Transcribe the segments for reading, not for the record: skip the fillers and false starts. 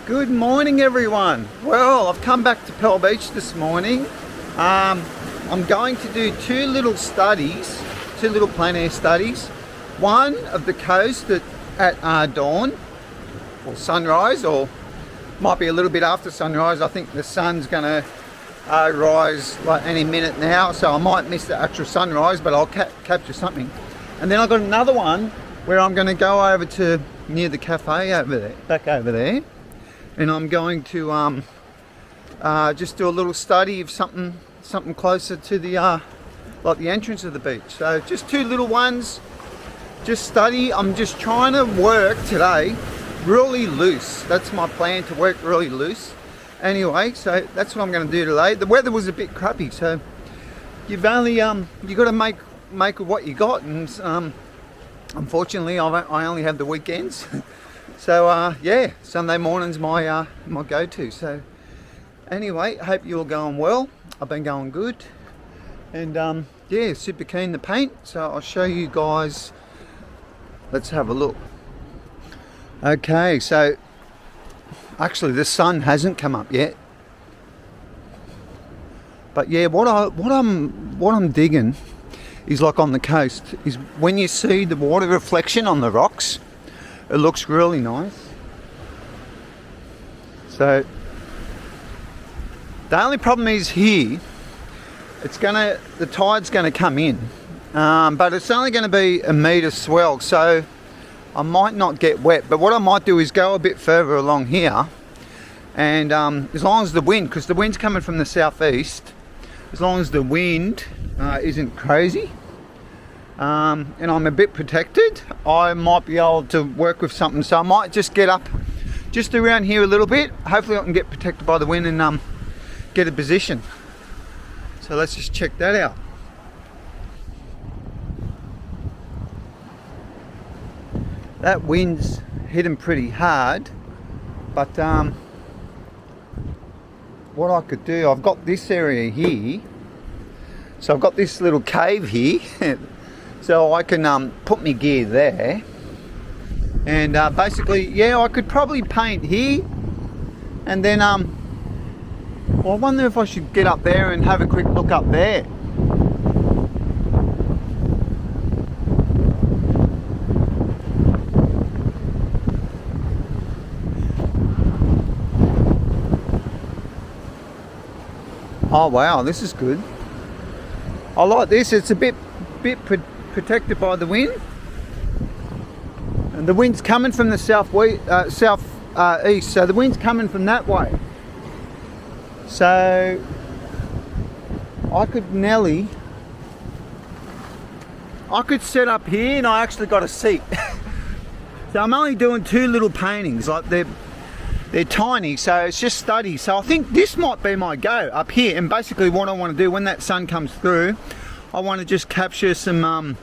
Good morning, everyone. Well, I've come back to Pearl Beach this morning. I'm going to do two little plein air studies. One of the coast at dawn or sunrise, or might be a little bit after sunrise. I think the sun's going to rise like any minute now, so I might miss the actual sunrise, but I'll capture something. And then I've got another one where I'm going to go over to near the cafe over there, back over there, and I'm going to just do a little study of something closer to the like the entrance of the beach. So just two little ones, just study. I'm just trying to work today really loose. That's my plan, to work really loose. Anyway, so that's what I'm going to do today. The weather was a bit crappy, so you've only you got to make of what you got, and unfortunately I only have the weekends. So yeah, Sunday morning's my go-to. So anyway, hope you're going well. I've been going good, and yeah, super keen to paint. So I'll show you guys. Let's have a look. Okay, so actually the sun hasn't come up yet, but yeah, what I'm digging is, like on the coast, is when you see the water reflection on the rocks, it looks really nice. So the only problem is here, the tide's gonna come in, but it's only gonna be a metre swell, so I might not get wet. But what I might do is go a bit further along here, and as long as the wind, because the wind's coming from the southeast, as long as the wind isn't crazy, and I'm a bit protected, I might be able to work with something. So I might just get up just around here a little bit. Hopefully I can get protected by the wind and get a position. So let's just check that out. That wind's hitting pretty hard, but what I could do, I've got this area here, so I've got this little cave here, so I can put my gear there, and basically, yeah, I could probably paint here, and then well, I wonder if I should get up there and have a quick look up there. Oh wow, this is good. I like this. It's a bit protected by the wind, and the wind's coming from the southeast, so the wind's coming from that way. So I could set up here, and I actually got a seat. So I'm only doing two little paintings, like they're tiny, so it's just study. So I think this might be my go up here, and basically what I want to do when that sun comes through, I want to just capture some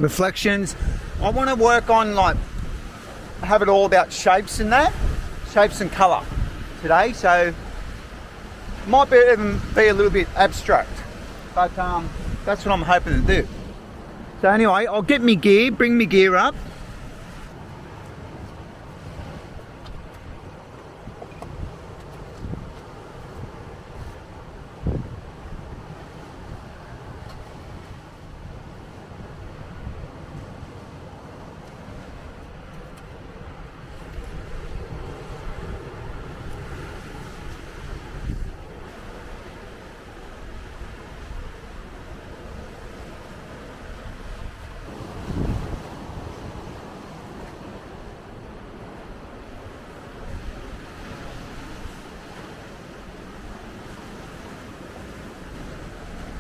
reflections. I want to work on, like, have it all about shapes and that, shapes and colour today, so might even be a little bit abstract, but that's what I'm hoping to do. So anyway, I'll get me gear, bring me gear up.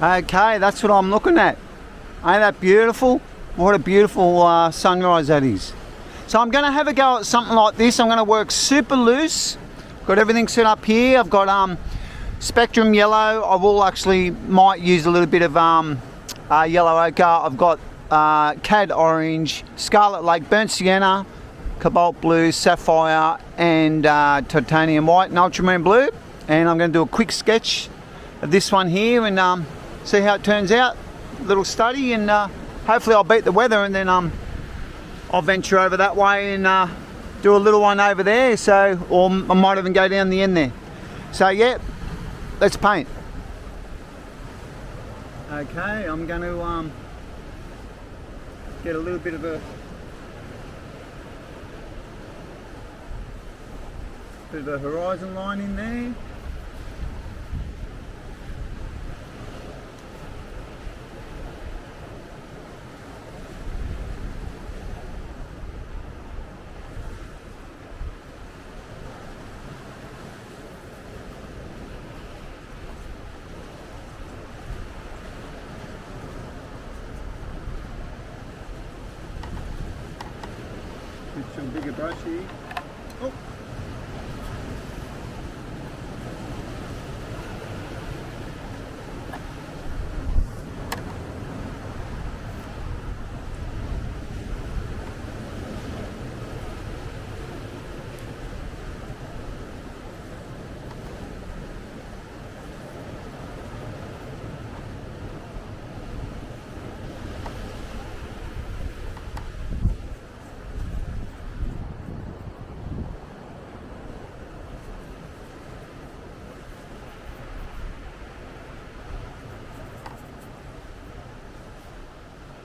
Okay, that's what I'm looking at. Ain't that beautiful? What a beautiful sunrise that is. So I'm going to have a go at something like this. I'm going to work super loose. Got everything set up here. I've got spectrum yellow. I will might use a little bit of yellow ochre. I've got cad orange, scarlet lake, burnt sienna, cobalt blue, sapphire, and titanium white and ultramarine blue. And I'm going to do a quick sketch of this one here, and see how it turns out. Little study, and hopefully I'll beat the weather, and then I'll venture over that way and do a little one over there, so, or I might even go down the end there. So yeah, let's paint. Okay, I'm going to get a little bit of a horizon line in there. With some bigger brush here. Oh.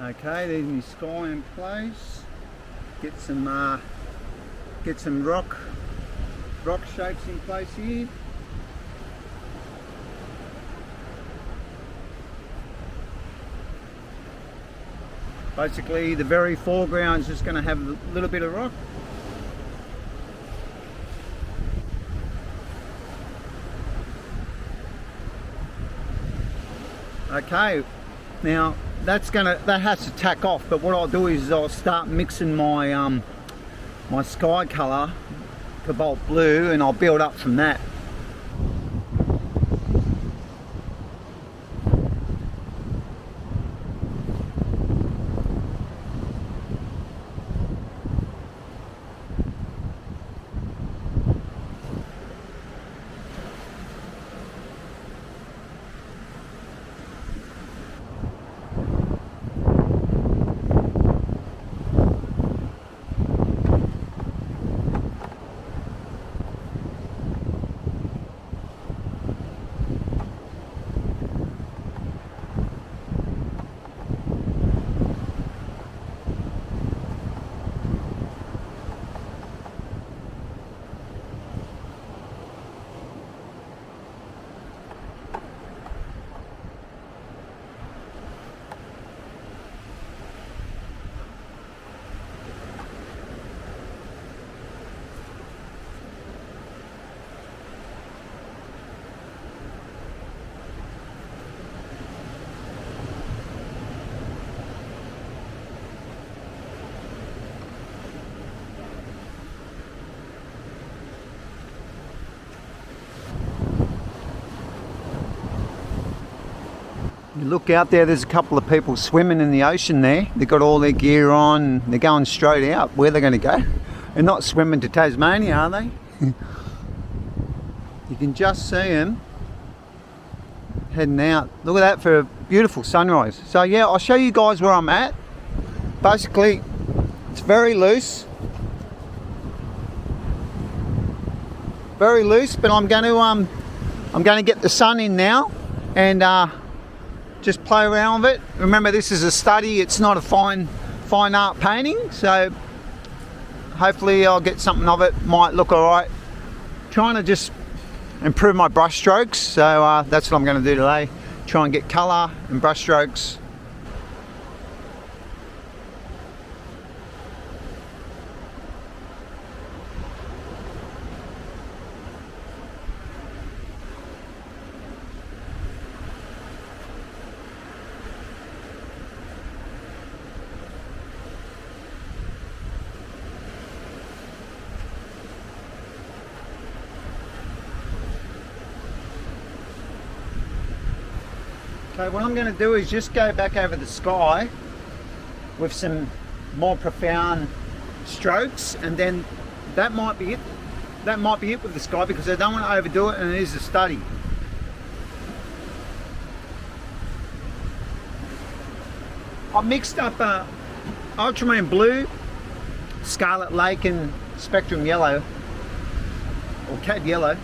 Okay, there's my sky in place. Get some rock shapes in place here. Basically, the very foreground is just going to have a little bit of rock. Okay, now that has to tack off, but what I'll do is I'll start mixing my my sky colour, cobalt blue, and I'll build up from that. You look out there, there's a couple of people swimming in the ocean there. They've got all their gear on, they're going straight out. Where they're going to go? They're not swimming to Tasmania, are they? You can just see them heading out. Look at that for a beautiful sunrise. So yeah, I'll show you guys where I'm at. Basically, it's very loose. Very loose, but I'm going to get the sun in now and just play around with it. Remember, this is a study, it's not a fine art painting, so hopefully I'll get something of it. Might look alright. Trying to just improve my brush strokes, so that's what I'm going to do today. Try and get colour and brush strokes. Okay, what I'm going to do is just go back over the sky with some more profound strokes, and then that might be it. That might be it with the sky, because I don't want to overdo it, and it is a study. I mixed up ultramarine blue, Scarlet Lake and spectrum yellow, or cad yellow.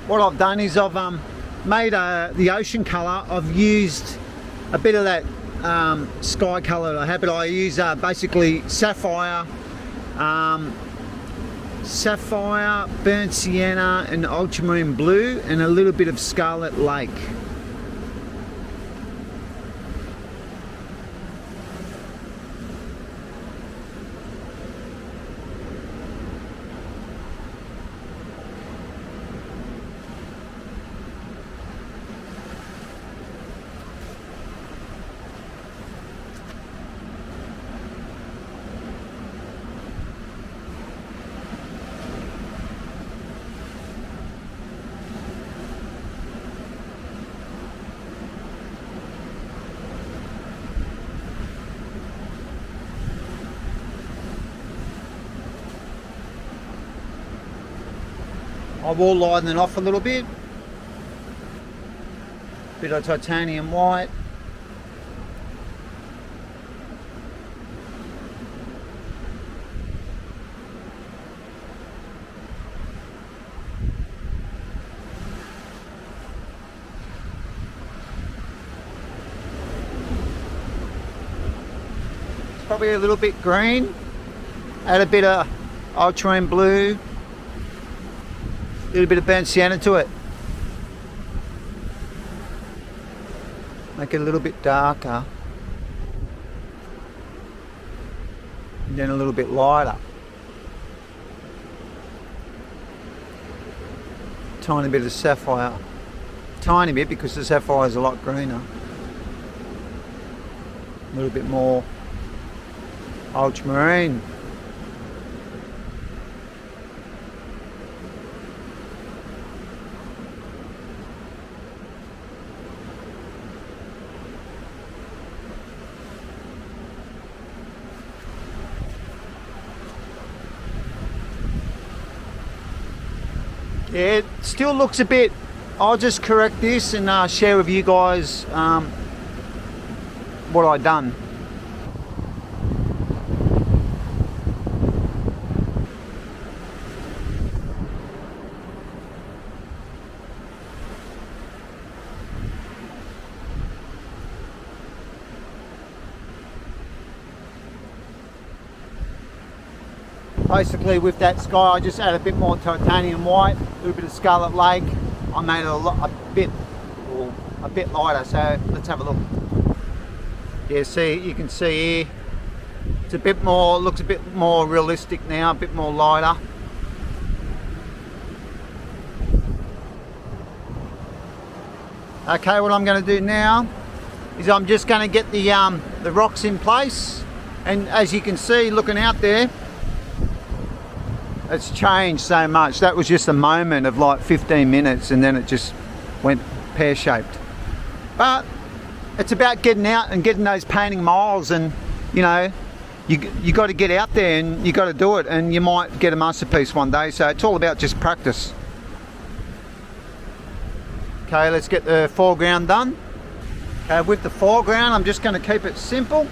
What I've done is I've made the ocean colour. I've used a bit of that sky colour that I have, but I use basically sapphire, burnt sienna and ultramarine blue and a little bit of scarlet lake. I will lighten it off a little bit. Bit of titanium white. It's probably a little bit green. Add a bit of ultramarine blue. A little bit of burnt sienna to it. Make it a little bit darker. And then a little bit lighter. Tiny bit of sapphire. Tiny bit because the sapphire is a lot greener. A little bit more ultramarine. Yeah, it still looks a bit. I'll just correct this and share with you guys what I done. Basically with that sky I just add a bit more titanium white, a little bit of scarlet lake. I made it a bit lighter, so let's have a look. Yeah, see, you can see here, it's a bit more, looks a bit more realistic now, a bit more lighter. Okay, what I'm going to do now is I'm just going to get the rocks in place, and as you can see looking out there, it's changed so much. That was just a moment of like 15 minutes and then it just went pear-shaped. But it's about getting out and getting those painting miles, and you know, you got to get out there and you got to do it, and you might get a masterpiece one day. So it's all about just practice. Okay, let's get the foreground done. Okay, with the foreground I'm just going to keep it simple.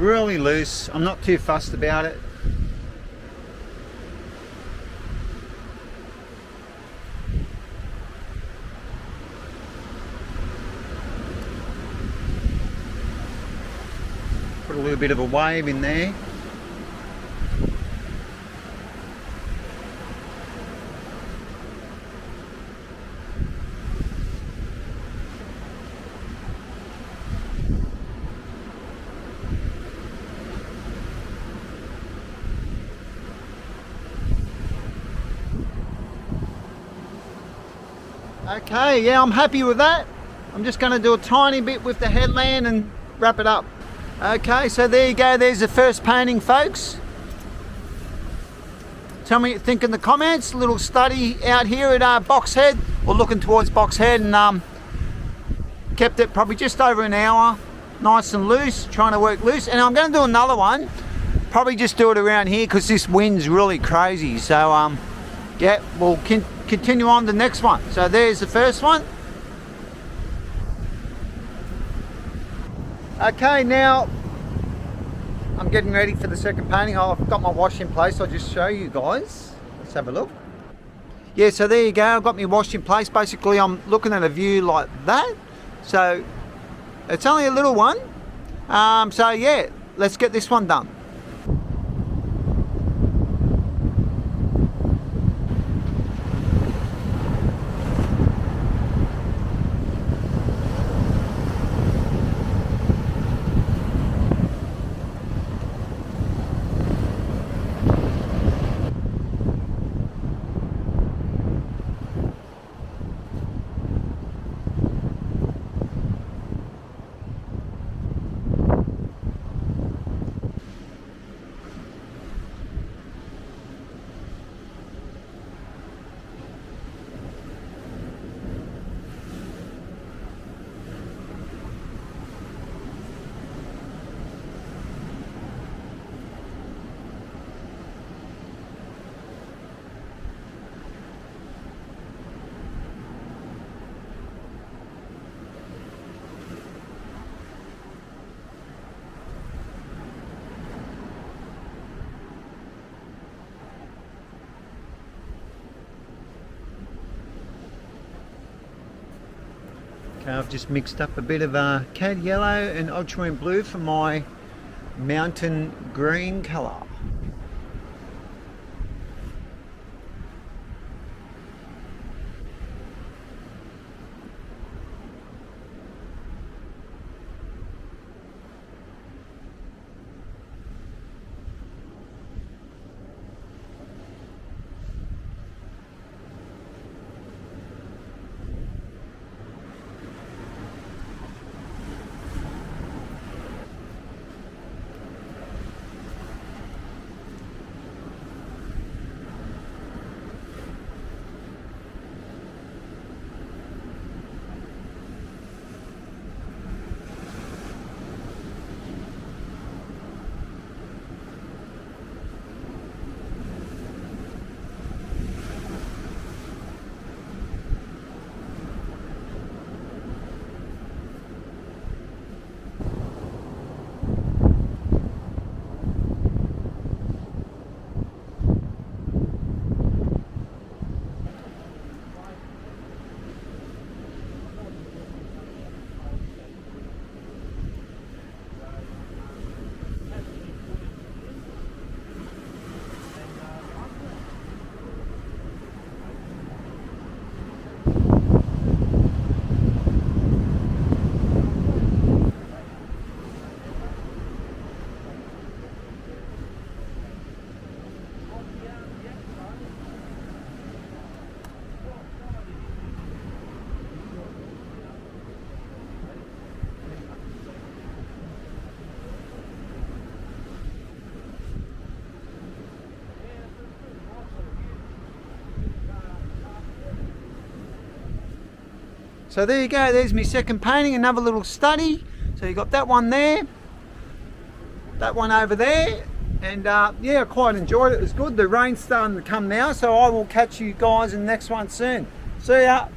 really loose. I'm not too fussed about it. Put a little bit of a wave in there. Okay, yeah, I'm happy with that. I'm just going to do a tiny bit with the headland and wrap it up. Okay, so there you go. There's the first painting, folks. Tell me what you think in the comments. A little study out here at Box Head, or looking towards Box Head, and kept it probably just over an hour, nice and loose, trying to work loose. And I'm going to do another one. Probably just do it around here because this wind's really crazy. So yeah, we'll continue on to the next one. So there's the first one. Okay, now I'm getting ready for the second painting. I've got my wash in place. I'll just show you guys. Let's have a look. Yeah, so there you go. I've got my wash in place. Basically, I'm looking at a view like that. So it's only a little one. So yeah, let's get this one done. Okay, I've just mixed up a bit of cad yellow and ultramarine blue for my mountain green colour. So there you go, there's my second painting, another little study. So you got that one there, that one over there, and yeah, I quite enjoyed it. It was good. The rain's starting to come now, so I will catch you guys in the next one soon. See ya.